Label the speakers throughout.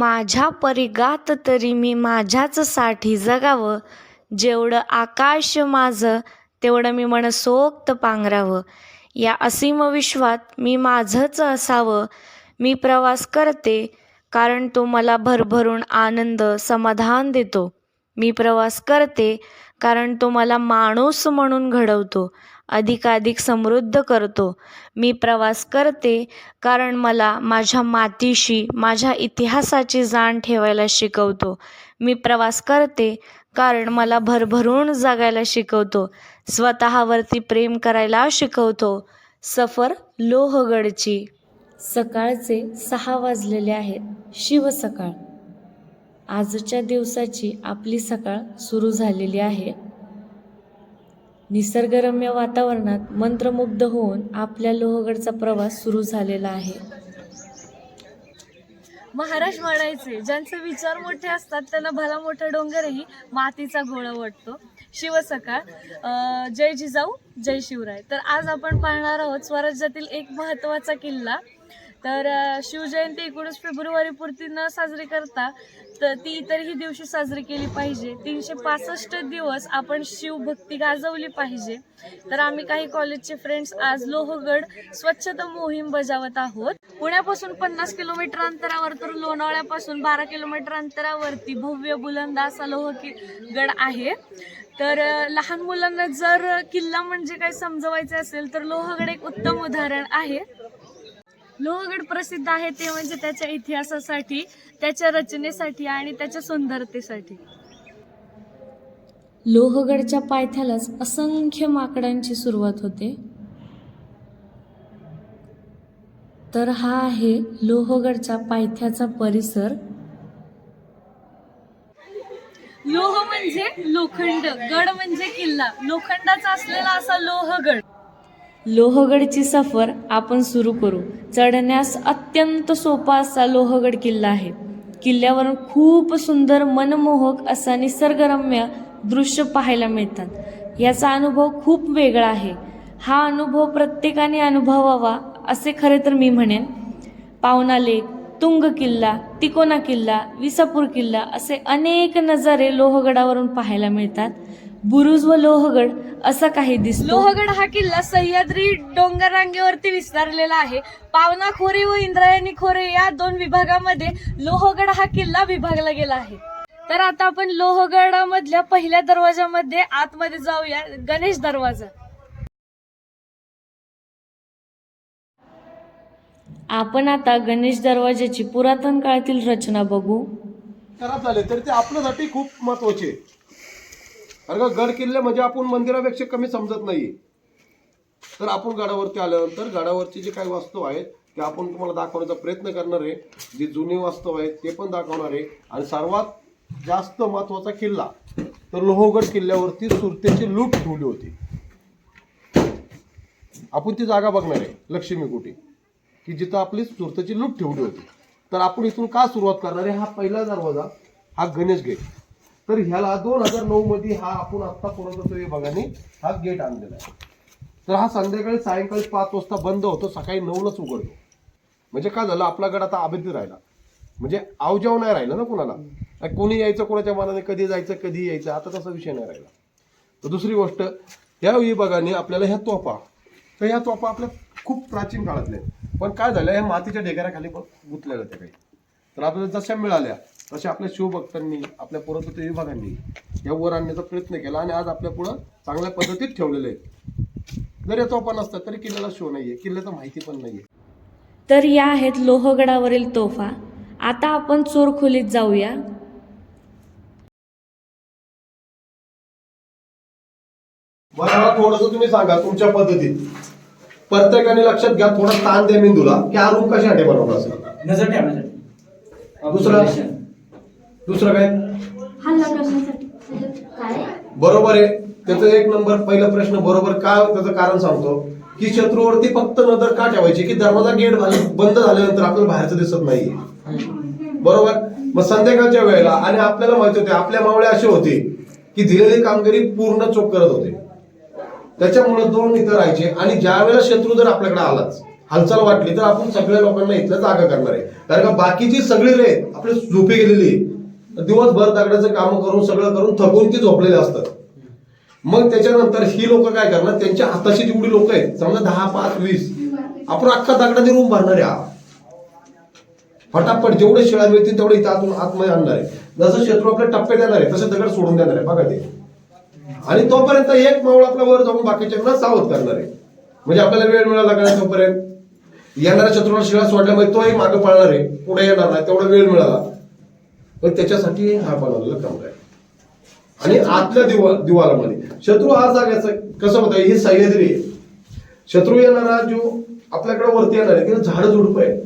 Speaker 1: माझ्या परिघात तरी मी माझ्याच साठी जगावं, जेवढं आकाश माझं तेवढं मी मनसोक्त पांघरावं. या असीम विश्वात मी माझंच असावं. मी प्रवास करते कारण तो मला भरभरून आनंद समाधान देतो. मी प्रवास करते कारण तो मला माणूस म्हणून घडवतो, अधिकाधिक समृद्ध करतो. मी प्रवास करते कारण मला माझ्या मातीशी, माझ्या इतिहासाची जाण ठेवायला शिकवतो. मी प्रवास करते कारण मला भरभरून जगायला शिकवतो, स्वतःवरती प्रेम करायला शिकवतो. सफर लोहगडची. सकाळचे 6 वाजलेले आहेत. शिवसकाळ. आजच्या दिवसाची आपली सकाळ सुरू झालेली आहे. निसर्गरम्य वातावरणात मंत्रमुग्ध होऊन आपल्या लोहगडचा प्रवास सुरू झालेला आहे.
Speaker 2: महाराज म्हणायचे, ज्यांचे विचार मोठे असतात त्यांना भला मोठा डोंगरही मातीचा गोळा वाटतो. शिवसकाळ. जय जिजाऊ जय शिवराय. तर आज आपण पाहणार आहोत स्वराज्यातील एक महत्त्वाचा किल्ला. तर शिवजयंती 19 फेब्रुवारी पुरती न साजरी करता तर ती इतरही दिवशी साजरी केली पाहिजे. 365 दिवस आपण शिवभक्ती गाजवली पाहिजे. तर आम्ही काही कॉलेजचे फ्रेंड्स आज लोहगड स्वच्छता मोहीम बजावत आहोत. पुण्यापासून 50 किलोमीटर अंतरावर तर लोणावळ्यापासून 12 किलोमीटर अंतरावरती भव्य बुलंद असा लोहगड आहे. तर लहान मुलांना जर किल्ला म्हणजे काय समजवायचे असेल तर लोहगड एक उत्तम उदाहरण आहे. लोहगड प्रसिद्ध आहे ते म्हणजे त्याच्या इतिहासासाठी, त्याच्या रचनेसाठी आणि त्याच्या सुंदरतेसाठी.
Speaker 1: लोहगडच्या पायथ्यालाच असंख्य माकडांची सुरुवात होते. तर हा आहे लोहगडच्या पायथ्याचा परिसर.
Speaker 2: लोह म्हणजे लोखंड, गड म्हणजे किल्ला, लोखंडाचा असलेला असा लोहगड.
Speaker 1: लोहगडची सफर आपण सुरू करू. चढण्यास अत्यंत सोपा असा लोहगड किल्ला आहे. किल्ल्यावरून खूप सुंदर मनमोहक असा निसर्गरम्य दृश्य पाहायला मिळतात. याचा अनुभव खूप वेगळा आहे. हा अनुभव प्रत्येकाने अनुभवावा असे खरे तर मी म्हणेन. पावना लेक, तुंग किल्ला, तिकोना किल्ला, विसापूर किल्ला असे अनेक नजारे लोहगडावरून पाहायला मिळतात. बुरुज व लोहगड असा काही दिसतो.
Speaker 2: लोहगड हा किल्ला सह्याद्री डोंगर रांगेवरती विस्तारलेला आहे. पावना खोरे व इंद्रायणी खोरे या 2 विभागामध्ये लोहगड हा किल्ला विभागला गेला आहे. तर आता आपण लोहगडामधल्या पहिल्या दरवाजामध्ये आतमध्ये जाऊया. गणेश दरवाजा.
Speaker 1: आपण आता गणेश दरवाजाची पुरातन काळातील रचना बघू.
Speaker 3: खराब झाले तरी ते आपल्यासाठी खूप महत्वाचे. कारण का गड किल्ले म्हणजे आपण मंदिरापेक्षा कमी समजत नाही. तर आपण गडावरती आल्यानंतर गडावरची जे काही वस्तू आहेत ते आपण तुम्हाला दाखवण्याचा प्रयत्न करणार आहे. जे जुने वस्तू आहेत ते पण दाखवणार आहे. आणि सर्वात जास्त महत्वाचा किल्ला तर लोहगड किल्ल्यावरती सुरतेची लूट ठेवली होती. आपण ती जागा बघणार आहे, लक्ष्मी कुटी, की जिथं आपली सुरतेची लूट ठेवली होती. तर आपण इथून का सुरुवात करणार आहे? हा पहिला दरवाजा, हा गणेश गेट. तर ह्याला 2009 मध्ये हा आपण आत्ता पुरातत्व विभागाने हा गेट आणलेला आहे. तर हा संध्याकाळी सायंकाळी 5 वाजता बंद होतो, सकाळी 9लाच उघडतो. म्हणजे काय झालं, आपला गड आता अभेद्य राहिला. म्हणजे आवजाव नाही राहिला ना कुणाला. कोणी यायचं कोणाच्या मनाने, कधी जायचं कधी यायचं, आता तसा विषय नाही राहिला. तर दुसरी गोष्ट, या विभागाने आपल्याला ह्या तोफा, तर ह्या तोफा आपल्या खूप प्राचीन काळातल्या, पण काय झालं ह्या मातीच्या ढेकऱ्याखाली पण गुंतल्या जात्या काही. तर आपल्याला जशा मिळाल्या तशा आपल्या शिवभक्तांनी, आपल्या पुरातत्व विभागांनी या वर आणण्याचा प्रयत्न केला आणि आज आपल्या पुढं चांगल्या पद्धतीत ठेवलेले आहेत. जर या तोफा नसतात तरी किल्ल्याला शो नाहीये, किल्ल्याचं माहिती पण नाहीये.
Speaker 1: तर या आहेत लोहगडावरील तोफा. आता आपण चोरखोलीत जाऊया.
Speaker 3: मला थोडंसं तुम्ही सांगा तुमच्या पद्धतीत. प्रत्येकाने लक्षात घ्या, थोडा ताण द्या मेंदूला की हा रूम कशासाठी बनवला असेल.
Speaker 4: नजर ठेवण्यासाठी.
Speaker 3: दुसरं काय?
Speaker 5: हल्ला करण्यासाठी.
Speaker 3: बरोबर आहे. त्याचा 1 नंबर पहिला प्रश्न बरोबर. का? त्याचं कारण सांगतो की शत्रूवरती फक्त नजर का ठेवायची की दरवाजा गेट बंद झाल्यानंतर आपल्याला बाहेरचं दिसत नाहीये. बरोबर. मग संध्याकाळच्या वेळेला आणि आपल्याला माहिती होते आपल्या मावळे असे होते की दिलेली कामगिरी पूर्ण चोख करत होते. त्याच्यामुळे 2 इथं राहायचे आणि ज्या वेळेला शत्रू जर आपल्याकडे आलाच हालचाल वाटली तर आपण सगळ्या लोकांना इथलं जागा करणार आहे. कारण का बाकीची सगळी रेत आपली झोपी गेलेली आहे. दिवसभर दगडाचं काम करून सगळं करून थकून ती झोपलेले असतात. मग त्याच्यानंतर ही लोक काय करणार, त्यांच्या हाताशी जेवढी लोक आहेत समजा 10, 5, 20 आपण अख्खा दगडाची रूम भरणार आहे. फटाफट जेवढे शिळा मिळतील तेवढे इथं आतून आतमध्ये आणणार आहे. जसं शत्रू आपले टप्पे देणार आहे तसे दगड सोडून देणार आहे बघा ते. आणि तोपर्यंत एक मावळ आपल्या वर जाऊन बाकीच्यांना सावध करणार आहे. म्हणजे आपल्याला वेळ मिळाला का तोपर्यंत येणाऱ्या शत्रूला शिळा सोडल्यामुळे तोही मागे पळणार आहे, पुढे येणार नाही, तेवढा वेळ मिळाला. पण त्याच्यासाठी हा बनवलेला काम आहे. आणि आतल्या दिवालामध्ये शत्रू हा जागायचा कसं होतं, ही सह्याद्री आहे. शत्रू येणारा जो आपल्याकडे वरती येणार आहे तिथे झाड झुडप आहे,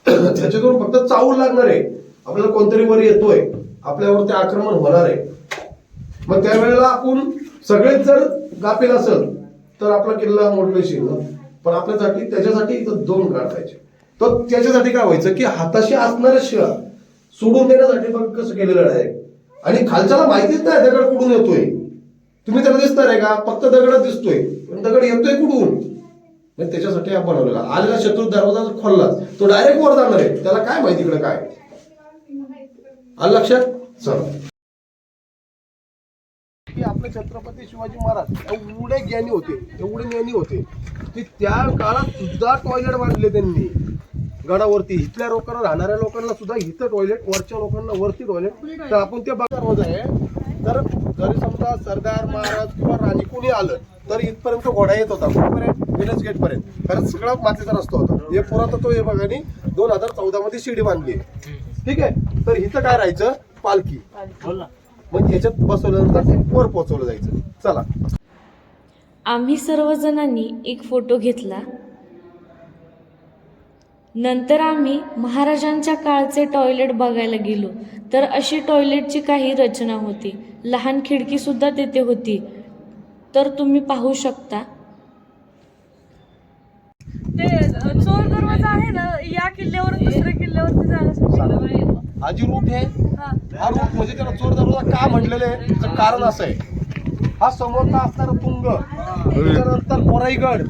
Speaker 3: त्याच्यातून फक्त चावूल लागणार आहे. आपल्याला कोणतरी वर येतोय, आपल्यावरती आक्रमण होणार आहे. मग त्यावेळेला आपण सगळेच जर गाफील असेल तर आपला किल्ला मोडवेशील ना. पण आपल्यासाठी त्याच्यासाठी इथं 2 गाठ पाहिजे. तर त्याच्यासाठी काय व्हायचं की हाताशी असणाऱ्या शिळा सोडून देण्यासाठी बघ कसं केलेलं आहे. आणि खालच्याला माहितीच नाही दगड कुठून येतोय. तुम्ही त्याला दिसणार आहे का, फक्त दगड दिसतोय पण दगड येतोय कुठून. त्याच्यासाठी आपण बनवलेला. आलेला शत्रू दरवाजा खोललाच तो डायरेक्ट वर जाणार आहे. त्याला काय माहिती इकडे काय आलं लक्षात. चला की आपले छत्रपती शिवाजी महाराज एवढे ज्ञानी होते की त्या काळात सुद्धा टॉयलेट बांधले त्यांनी गडावरती. इथल्या लोकांना राहणाऱ्या लोकांना सुद्धा इथं टॉयलेट, वरच्या लोकांना वरती टॉयलेट. तर आपण ते दरवाजा आहे. तर जरी समजा सरदार महाराज किंवा राणी कोणी आलं तर इथपर्यंत घोडा येत होता, विनस गेट पर्यंत. कारण सगळा मातीचा रस्ता होता. हे पुरातत्व विभागाने 2014 मध्ये शिडी बांधली. ठीक आहे. तर इथं काय राहायचं, पालखी. मग ह्याच्यात बसवल्यानंतर वर पोहोचवलं जायचं. चला
Speaker 1: आम्ही सर्वजणांनी एक फोटो घेतला. नंतर आम्ही महाराजांच्या काळचे टॉयलेट बघायला गेलो. तर अशी टॉयलेटची काही रचना होती, लहान खिडकी सुद्धा तेथे होती. तर तुम्ही पाहू शकता.
Speaker 2: ते चोर दरवाजा आहे ना, या किल्ल्यावरून दुसऱ्या किल्ल्यावरती जाण्यासाठी
Speaker 3: हा जी रूट आहे, हा रूट म्हणजे त्याला चोर दरवाजा का म्हटलेलं आहे त्याचं कारण असं आहे. हा समोरचा असणारा तुंग, त्याच्यानंतर कोराईगड,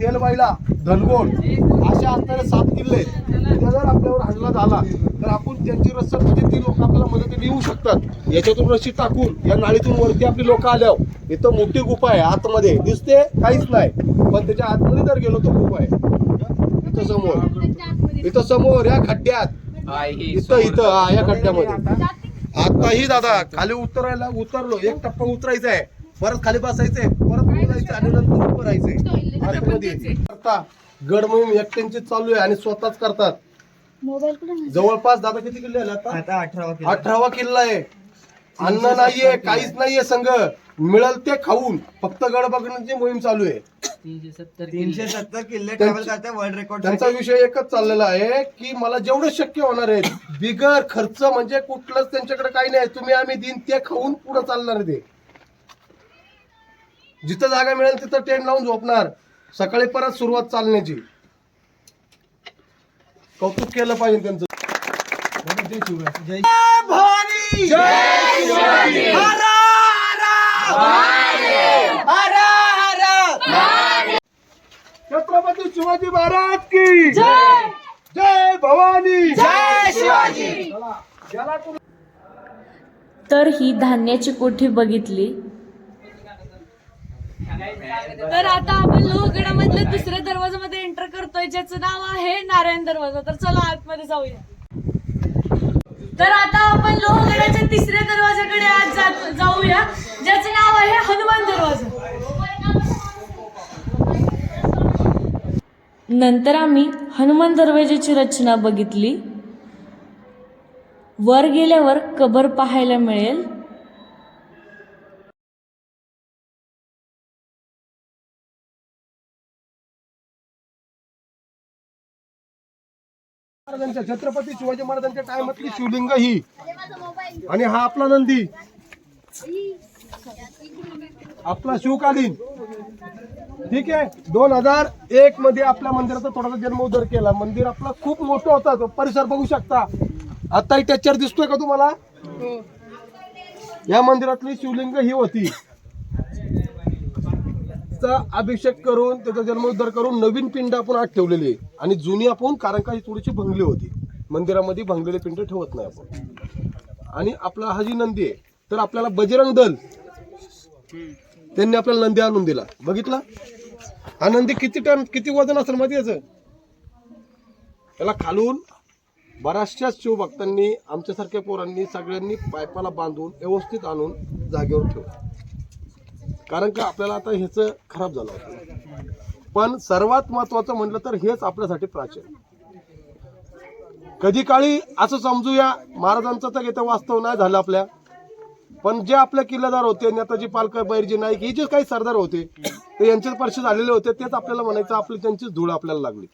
Speaker 3: तेलबाईला, धनगोल असे असणारे 7 किल्ले. त्या जर आपल्यावर हल्ला झाला तर आपण त्यांची रस्ता म्हणजे ती लोक आपल्याला मदतीला येऊ शकतात. याच्यातून रस्सी टाकून या नाळीतून वरती आपली लोक आल्यावर इथं मोठी गुफा आहे. आतमध्ये दिसते काहीच नाही, पण त्याच्या आतमध्ये जर गेलो तर गुफा आहे. इथं समोर या खड्ड्यात, इथं या खड्ड्यामध्ये. आताही दादा खाली उतरलो, एक टप्पा उतरायचा आहे, परत खाली बसायचंय, परत बोलायचं आणि नंतर उभं राहायचंय. गड मोहीम एकट्यांची चालू आहे आणि स्वतःच करतात. जवळपास दादा किती किल्ले आले आता? 18वा किल्ला आहे. अन्न नाहीये, काहीच नाहीये संघ, मिळेल ते खाऊन फक्त गड बघण्याची मोहीम चालू आहे.
Speaker 4: 370 किल्ले ट्रॅव्हल करते वर्ल्ड रेकॉर्ड.
Speaker 3: त्यांचा विषय एकच चाललेला आहे की मला जेवढं शक्य होणार आहे बिगर खर्च, म्हणजे कुठलंच त्यांच्याकडे काही नाही, तुम्ही आम्ही दिन ते खाऊन पुढे चालणार. ते जिथं जागा मिळेल तिथं टेंट लावून झोपणार, सकाळी परत सुरुवात चालण्याची. कौतुक केलं पाहिजे त्यांचं. जय शिवराय.
Speaker 4: भवानी जय शिवाजी. हर
Speaker 3: छत्रपती शिवाजी महाराज की जय. जय भवानी
Speaker 4: जय शिवाजी.
Speaker 1: तर ही धान्याची कोठी बघितली.
Speaker 2: तर आता आपण लोहगडामधल्या दुसऱ्या दरवाजामध्ये एंटर करतोय, ज्याचं नाव आहे नारायण दरवाजा. तर चला आतमध्ये जाऊया. तर आता आपण लोहगडाच्या 3ऱ्या दरवाजाकडे आज जाऊया, ज्याचं नाव आहे हनुमान दरवाजा.
Speaker 1: नंतर आम्ही हनुमान दरवाजाची रचना बघितली. वर गेल्यावर कबर पाहायला मिळेल.
Speaker 3: छत्रपती शिवाजी महाराजांच्या टायमातली शिवलिंग ही, आणि हा आपला नंदी, आपला शिवकालीन. ठीक आहे. 2001 मध्ये आपल्या मंदिराचा थोडासा जीर्णोद्धार केला. मंदिर आपला खूप मोठं होता, तो परिसर बघू शकता. आता टेक्चर दिसतोय का तुम्हाला? या मंदिरातली शिवलिंग ही होती. त्याचा अभिषेक करून त्याचा जन्मोद्धार करून नवीन पिंड आपण आत ठेवलेली आहे. आणि जुनी आपण कारण का ही थोडीशी भंगली होती, मंदिरामध्ये भंगलेले पिंड ठेवत नाही आपण. आणि आपला हा जी नंदी आहे तर आपल्याला बजरंग दल त्यांनी आपल्याला नंदी आणून दिला. बघितला हा नंदी किती टन किती वजन असेल माहिती याचं. त्याला खालून बऱ्याचशा शिवभक्तांनी आमच्यासारख्या पोरांनी सगळ्यांनी पायपाला बांधून व्यवस्थित आणून जागेवर ठेवलं. कारण का आपल्याला आता ह्याचं खराब झालं होतं. पण सर्वात महत्वाचं म्हटलं तर हेच आपल्यासाठी प्राचीन. कधी काळी असं समजूया महाराजांचं तर इथं वास्तव नाही झालं आपल्या, पण जे आपले किल्लेदार होते नेताजी पालकर बैरजी नाईक हे जे काही सरदार होते ते यांचे स्पर्श झालेले होते तेच आपल्याला म्हणायचं आपली त्यांचीच धूळ आपल्याला लागली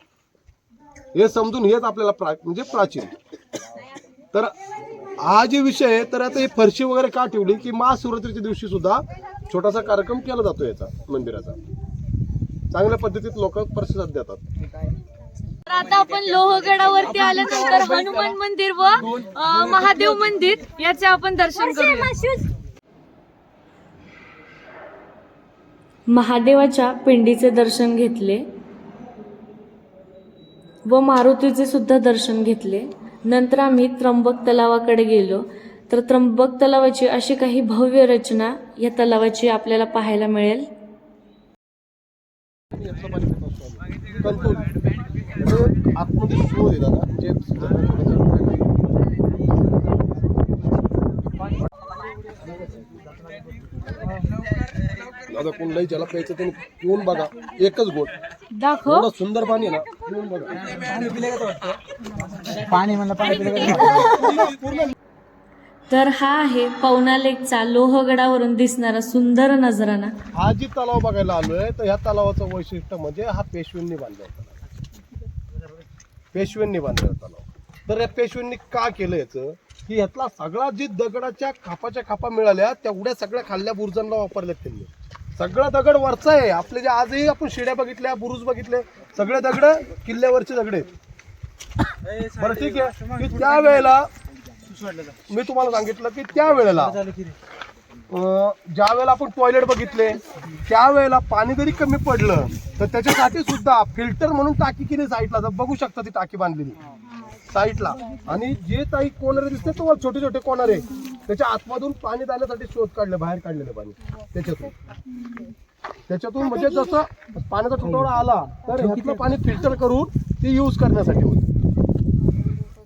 Speaker 3: हे समजून हेच आपल्याला म्हणजे प्राचीन. तर हा जे विषय आहे तर आता हे फरशी वगैरे का ठेवली की महाशिवरात्रीच्या दिवशी सुद्धा छोटासा कार्यक्रम केला जातो याचा मंदिराचा. चांगल्या पद्धतीत लोक प्रतिसाद देतात.
Speaker 2: तर आता आपण लोहगडावरती आल्यानंतर हनुमान मंदिर व महादेव मंदिर याचे आपण दर्शन करूया.
Speaker 1: महादेवाच्या पिंडीचे दर्शन घेतले व मारुतीचे सुद्धा दर्शन घेतले. नंतर आम्ही त्र्यंबक तलावाकडे गेलो. तर त्र्यंबक तलावाची अशी काही भव्य रचना या तलावाची आपल्याला पाहायला मिळेल.
Speaker 3: आतमध्ये शो दिला ना आता कोणलाही ज्याला प्यायचं त्यांनी पिऊन बघा. एकच गोट
Speaker 2: दाखव.
Speaker 3: एवढं सुंदर पाणी आहे ना, पिऊन बघा.
Speaker 4: पाणी म्हणलं पाणी पिलं.
Speaker 1: तर हा आहे पवना लेकचा लोहगडावरून दिसणारा सुंदर नजराणा.
Speaker 3: हा जी तलाव बघायला आलोय तर ह्या तलावाचं वैशिष्ट्य म्हणजे हा पेशव्यांनी बांधला होता. पेशव्यांनी बांधलेला तलाव. तर या पेशव्यांनी का केलं याचं की ह्यातला सगळा जी दगडाच्या खापाच्या खापा मिळाल्या तेवढ्या सगळ्या खाल्ल्या बुरुजांना वापरल्यात त्यांनी. सगळा दगड वरचा आहे. आपले जे आजही आपण शिड्या बघितल्या बुरुज बघितले सगळे दगड किल्ल्यावरचे दगड आहेत. बरं ठीक आहे की त्यावेळेला मी तुम्हाला सांगितलं की त्यावेळेला ज्या वेळेला आपण टॉयलेट बघितले त्यावेळेला पाणी जरी कमी पडलं तर त्याच्यासाठी सुद्धा फिल्टर म्हणून टाकी केली साईडला. बघू शकता ती टाकी बांधलेली साईडला. आणि जे काही कोणारे दिसते तुम्हाला छोटे छोटे कोणारे त्याच्या आतमधून पाणी जाण्यासाठी शोध काढले बाहेर काढलेलं पाणी त्याच्यातून म्हणजे जसं पाण्याचा तुटवडा आला तर ह्यातलं पाणी फिल्टर करून ते यूज करण्यासाठी होतं.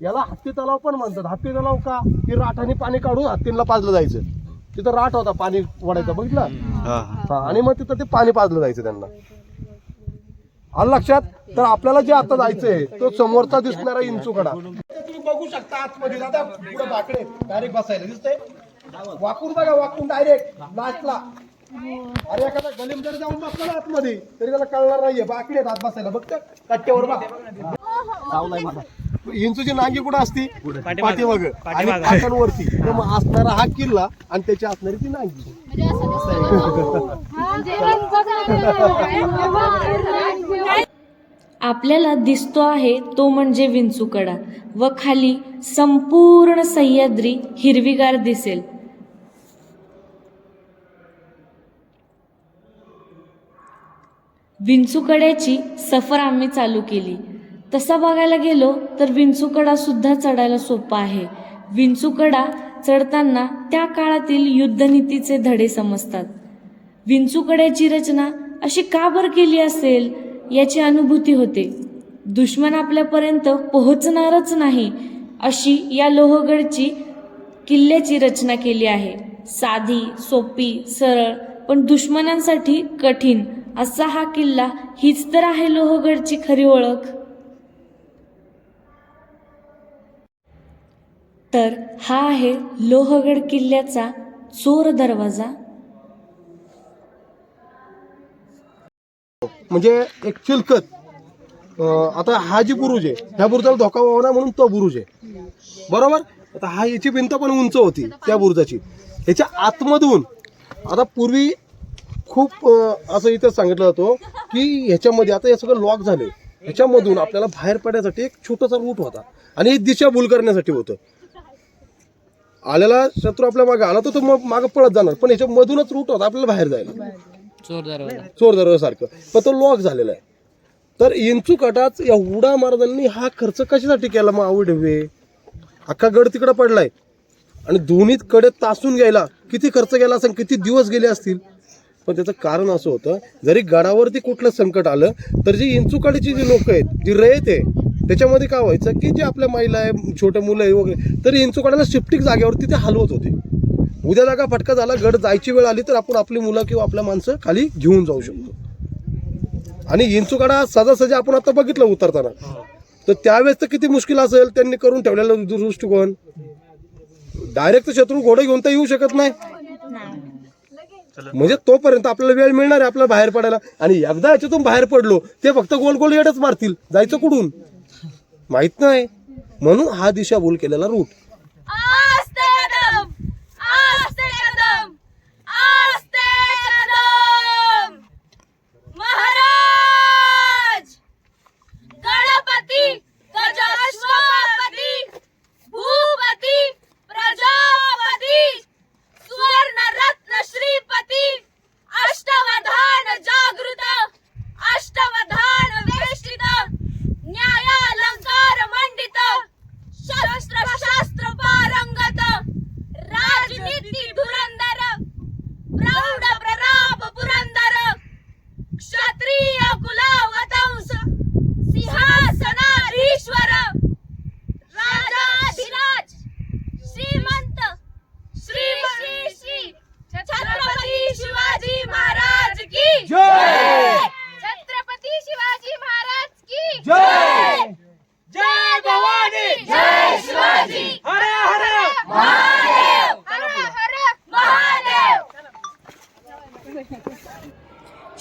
Speaker 3: याला हत्ती तलाव पण म्हणतात. हत्ती तलाव का की राठाने पाणी काढून हत्तींना पाजलं जायचं. तिथं राठ होता पाणी वडायचा बघितला आणि मग तिथं ते पाणी पाजलं जायचं त्यांना. आलं लक्षात. तर आपल्याला जे आता जायचंय तो समोरचा दिसणारा इंचूकडा तुम्ही बघू शकता आतमध्ये. दादा पुढे बाकडे डायरेक्ट बसायला दिसतंय. वाकून बघा वाकून डायरेक्ट लास्टला. अरे एखादा गलीम जरी जाऊन बसला ना आतमध्ये तरी त्याला कळणार नाहीये. बाकडे आत बसायला बघतं कट्ट्यावर बघ. इंचूची नांगी कुठं असती पाठीमागं आणि पाटांवरती. मग असणारा हा किल्ला आणि त्याची असणारी ती नांगी.
Speaker 1: आपल्याला दिसतो आहे तो म्हणजे विंचूकडा व खाली संपूर्ण सह्याद्री हिरवीगार दिसेल. विंचूकड्याची सफर आम्ही चालू केली. तसा बघायला गेलो तर विंचूकडा सुद्धा चढायला सोपा आहे. विंचूकडा चढताना त्या काळातील युद्धनीतीचे धडे समजतात. विंचूकड्याची रचना अशी का बरं केली असेल याची अनुभूती होते. दुश्मन आपल्यापर्यंत पोहोचणारच नाही अशी या लोहगडची किल्ल्याची रचना केली आहे. साधी सोपी सरळ पण दुश्मनांसाठी कठीण असा हा किल्ला. हीच तर आहे लोहगडची खरी ओळख. तर हा आहे लोहगड किल्ल्याचा चोर दरवाजा.
Speaker 3: म्हणजे एक चिलखत. आता हा जी बुरुज आहे ह्या बुरुजाला धोका व्हावा ना म्हणून तो बुरुज आहे बरोबर. आता हा याची भिंत पण उंच होती त्या बुरुजाची. याच्या आतमधून आता पूर्वी खूप असं इथं सांगितलं जातो की ह्याच्यामध्ये आता हे सगळं लॉक झाले. ह्याच्यामधून आपल्याला बाहेर पडण्यासाठी एक छोटासा रूट होता आणि ही दिशा भूल करण्यासाठी होतं. आलेला शत्रू आपल्या मागे आला तर तो मग मागं पळत जाणार पण ह्याच्यामधूनच रूट होता आपल्याला बाहेर जायला. चोर दरवाजासारखं, पण तो लॉक झालेला आहे. तर इंचुकाटाच एवढा महाराजांनी हा खर्च कशासाठी केला मग आवड हवे? अख्खा गड तिकडं पडलाय आणि दोन्ही कडे तासून घ्यायला किती खर्च गेला असेल, किती दिवस गेले असतील. पण त्याचं कारण असं होतं, जरी गडावरती कुठलं संकट आलं तर जी इंचुकाडीची जी लोक आहेत, जी रयत आहे, त्याच्यामध्ये काय व्हायचं की जे आपल्या महिला आहे, छोटे मुलं आहे वगैरे, तरी इंचुकाड्याला शिफ्टिंग जागेवरती ते हलवत होते. उद्या जागा फटका झाला, गड जायची वेळ आली तर आपण आपली मुलं किंवा आपल्या माणसं खाली घेऊन जाऊ शकतो. आणि इंचुकाडा सहजासहजी आपण आता बघितलं उतरताना, तर त्यावेळेस तर किती मुश्किल असेल त्यांनी करून ठेवलेला दृष्टिकोन. डायरेक्ट शत्रू घोडे घेऊन तर येऊ शकत नाही, म्हणजे तोपर्यंत आपल्याला वेळ मिळणार आहे आपल्याला बाहेर पडायला. आणि एकदा याच्यातून बाहेर पडलो ते फक्त गोल गोल येडच मारतील, जायचं कुठून माहित नाही. म्हणून हा दिशाभूल केलेला रूट.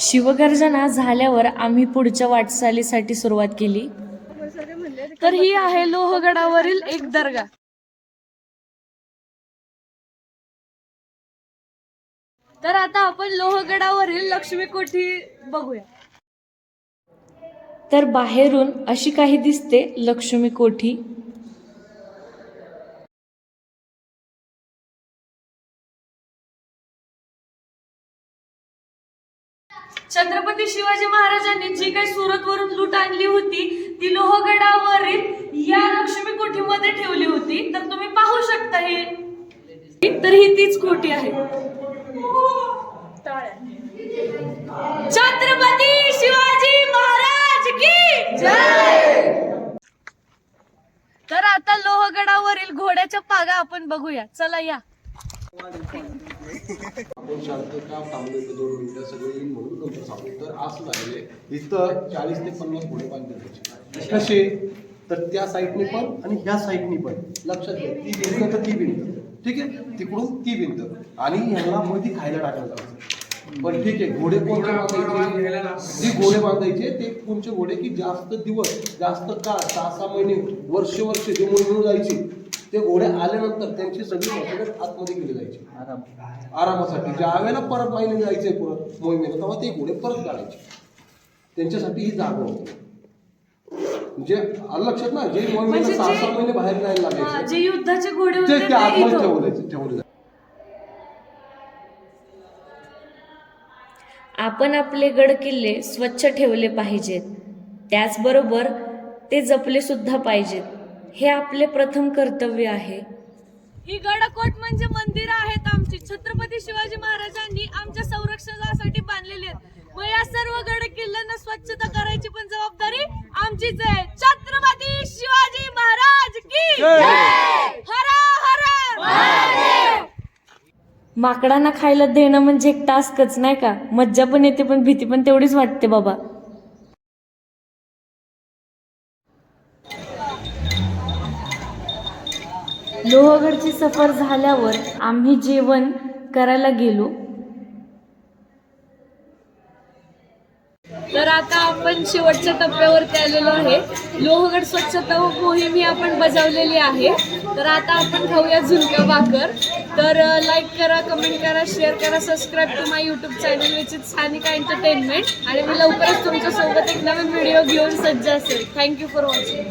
Speaker 1: शिवगर्जना झाल्यावर आम्ही पुढच्या वाटचालीसाठी सुरुवात केली.
Speaker 2: तर ही आहे लोहगडावरील एक दर्गा. तर आता आपण लोहगडावरील लक्ष्मी कोठी बघूया.
Speaker 1: तर बाहेरून अशी काही दिसते लक्ष्मी कोठी.
Speaker 2: छत्रपती शिवाजी महाराजांनी जी काही सुरतवरून लूट आणली होती ती लोहगडावरील या लक्ष्मी कोठीमध्ये ठेवली होती. तर तुम्ही पाहू शकता हे, तर ही तीच कोठी आहे. छत्रपती शिवाजी महाराज की जय. तर आता लोहगडावरील घोड्याच्या पागा आपण बघूया. चला या.
Speaker 3: आपण शांतता थांबलो 2 मिनिटं, सगळे येईल म्हणून नंतर सांगू. तर असं झालेलं आहे, इथं 40 ते 50 घोडे बांधले होते. कसे? तर त्या साईडने पण आणि ह्या साईडने पण. लक्षात घ्या, ती भिंत तर ती भिंत, ठीक आहे, तिकडून ती भिंत, आणि ह्याला मध्ये खायला टाकलं जायचं. पण ठीक आहे, घोडे कोणते बांधायचे? जे घोडे बांधायचे ते कोणते घोडे की जास्त दिवस, जास्त काळ, 6-6 महिने, वर्ष जे मोहिमेवर जायचे, ते घोडे आल्यानंतर त्यांची सगळी मशागत आतमध्ये केली जायची आरामासाठी. ज्या वेळेला परत महिने जायचे परत मोहिमेला, तेव्हा ते घोडे परत काढायचे. त्यांच्यासाठी ही जागा होती. म्हणजे लक्षात ना, जे मोहिमेला 6-6 महिने बाहेर जायला लागायचे,
Speaker 2: जे युद्धाचे घोडे होते
Speaker 3: ते आतमध्ये ठेवले.
Speaker 1: आपण आपले गड किल्ले स्वच्छ ठेवले पाहिजेत, त्याचबरोबर ते जपले सुद्धा पाहिजेत. हे आपले प्रथम कर्तव्य आहे.
Speaker 2: ही गडकोट म्हणजे मंदिर आहेत आमची. छत्रपती शिवाजी महाराजांनी आमच्या संरक्षणासाठी बांधलेली आहेत. मग या सर्व गड किल्ल्यांना स्वच्छता करायची पण जबाबदारी आमचीच आहे. छत्रपती शिवाजी महाराज की जय. हर हर महादेव.
Speaker 1: माकडांना खायला देणं म्हणजे एक टास्कच नाही का? मज्जा पण येते पण भीती पण तेवढीच वाटते बाबा. लोहगडची सफर झाल्यावर आम्ही जेवण करायला गेलो.
Speaker 2: तर आता आपण शेवटच्या टप्प्यावरती आलेलो आहे. लोहगड स्वच्छता मोहीम ही आपण बजावलेली आहे. तर आता आपण खाऊया झुणका भाकर. तर लाईक करा, कमेंट करा, शेअर करा, subscribe to my YouTube channel which is Sanika entertainment. आणि मी लवकरच तुमच्यासोबत एक नवीन व्हिडिओ घेऊन सज्ज असेल. Thank you for watching.